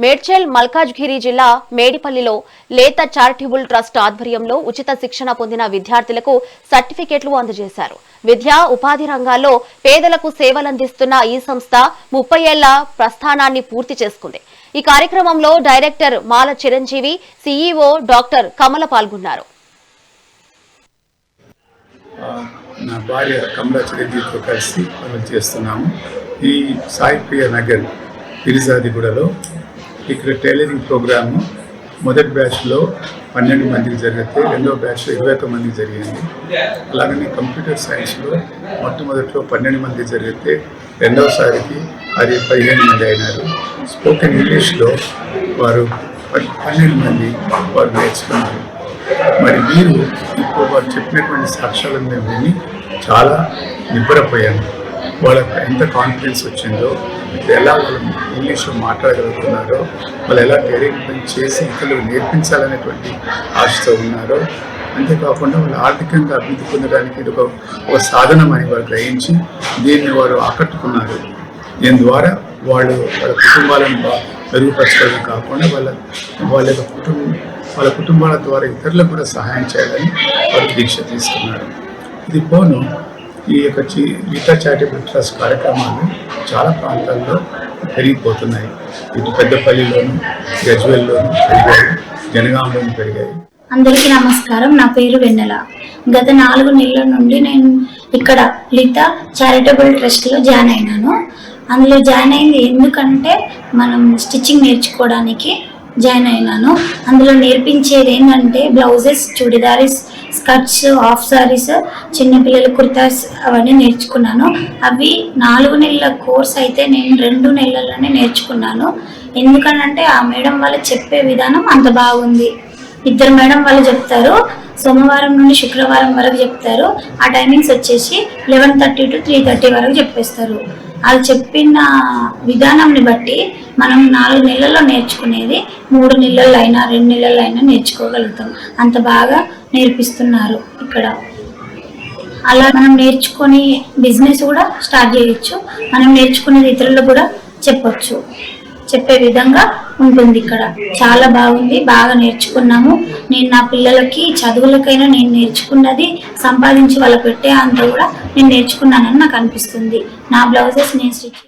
మేడ్చల్ మల్కాజ్గిరి జిల్లా మేడిపల్లిలో లేత charitable trust ఆధ్వర్యంలో ఉచిత శిక్షణ పొందిన విద్యార్థులకు సర్టిఫికెట్లు అందజేశారు. విద్యా ఉపాధి రంగాల్లో పేదలకు సేవలందిస్తున్న ఈ సంస్థ 30 ఏళ్ల ప్రస్థానాన్ని పూర్తి చేసుకుంది. ఈ కార్యక్రమంలో డైరెక్టర్ మాల చిరంజీవి, సీఈఓ డాక్టర్ కమల పాల్గొన్నారు. నా భార్య కమల చిరంజీవితో కలిసి పనులు చేస్తున్నాము. ఈ సాయి ప్రియ నగర్ పిరిజాదిగూడలో ఇక్కడ టైలరింగ్ ప్రోగ్రాము మొదటి బ్యాచ్లో 12 మందికి జరిగితే రెండవ బ్యాచ్లో 21 మందికి జరిగింది. అలాగనే కంప్యూటర్ సైన్స్లో మొట్టమొదటిలో 12 మంది జరిగితే రెండవసారికి అది 15 మంది అయినారు. స్పోకెన్ ఇంగ్లీష్లో వారు 12 మంది వారు నేర్చుకున్నారు. మరి వీరు ఇప్పుడు వారు చెప్పినటువంటి సాక్ష్యాలను మేము విని చాలా నిబ్బరపోయాము. వాళ్ళకి ఎంత కాన్ఫిడెన్స్ వచ్చిందో, ఎలా వాళ్ళు ఇంగ్లీష్లో మాట్లాడగలుగుతున్నారో, వాళ్ళు ఎలా డైరెక్ట్ పని చేసి ఇతరులకు నేర్పించాలనేటువంటి ఆశతో ఉన్నారో, అంతేకాకుండా వాళ్ళు ఆర్థికంగా అభివృద్ధి పొందడానికి ఇది ఒక సాధనం అని వారు గ్రహించి దీన్ని వారు ఆకట్టుకున్నారు. దీని ద్వారా వాళ్ళ కుటుంబాలను మెరుగుపరచడమే కాకుండా వాళ్ళ కుటుంబాల ద్వారా ఇతరులకు కూడా సహాయం చేయాలని వారు దీక్ష తీసుకున్నారు. ఇది పోను ఈ యొక్క గీతా చారిటబుల్ ట్రస్ట్ కార్యక్రమాలు చాలా ప్రాంతాల్లో పెరిగిపోతున్నాయి. ఇటు పెద్దపల్లిలోను, గజ్వేల్లోను పెరిగాయి, జనగాంలోను పెరిగాయి. అందరికీ నమస్కారం. నా పేరు వెన్నెల. గత 4 నెలల నుండి నేను ఇక్కడ గీతా చారిటబుల్ ట్రస్ట్లో జాయిన్ అయినాను. అందులో జాయిన్ అయింది ఎందుకంటే మనం స్టిచ్చింగ్ నేర్చుకోవడానికి జాయిన్ అయినాను. అందులో నేర్పించేది ఏంటంటే బ్లౌజెస్, చుడిదారీస్, స్కర్ట్స్, హాఫ్ సారీస్, చిన్నపిల్లల కుర్తాస్ అవన్నీ నేర్చుకున్నాను. అవి 4 నెలల కోర్స్ అయితే నేను 2 నెలల్లోనే నేర్చుకున్నాను. ఎందుకనంటే ఆ మేడం వాళ్ళు చెప్పే విధానం అంత బాగుంది. 2 మేడం వాళ్ళు చెప్తారు. సోమవారం నుండి శుక్రవారం వరకు చెప్తారు. ఆ టైమింగ్స్ వచ్చేసి 11:30 to 3:30 వరకు చెప్పేస్తారు. అది చెప్పిన విధానాన్ని బట్టి మనం 4 నెలల్లో నేర్చుకునేది 3 నెలల్లో అయినా 2 నెలల్లో అయినా నేర్చుకోగలుగుతాం. అంత బాగా నేర్పిస్తున్నారు ఇక్కడ. అలా మనం నేర్చుకొని బిజినెస్ కూడా స్టార్ట్ చేయొచ్చు. మనం నేర్చుకునేది ఇతరులకు కూడా చెప్పే విధంగా ఉంటుంది. ఇక్కడ చాలా బాగుంది, బాగా నేర్చుకున్నాము. నేను నా పిల్లలకి చదువులకైనా నేను నేర్చుకున్నది సంపాదించి వాళ్ళకి పెట్టే అంత కూడా నేను నేర్చుకున్నానని నాకు అనిపిస్తుంది. నా బ్లౌజెస్ నేను స్టిచ్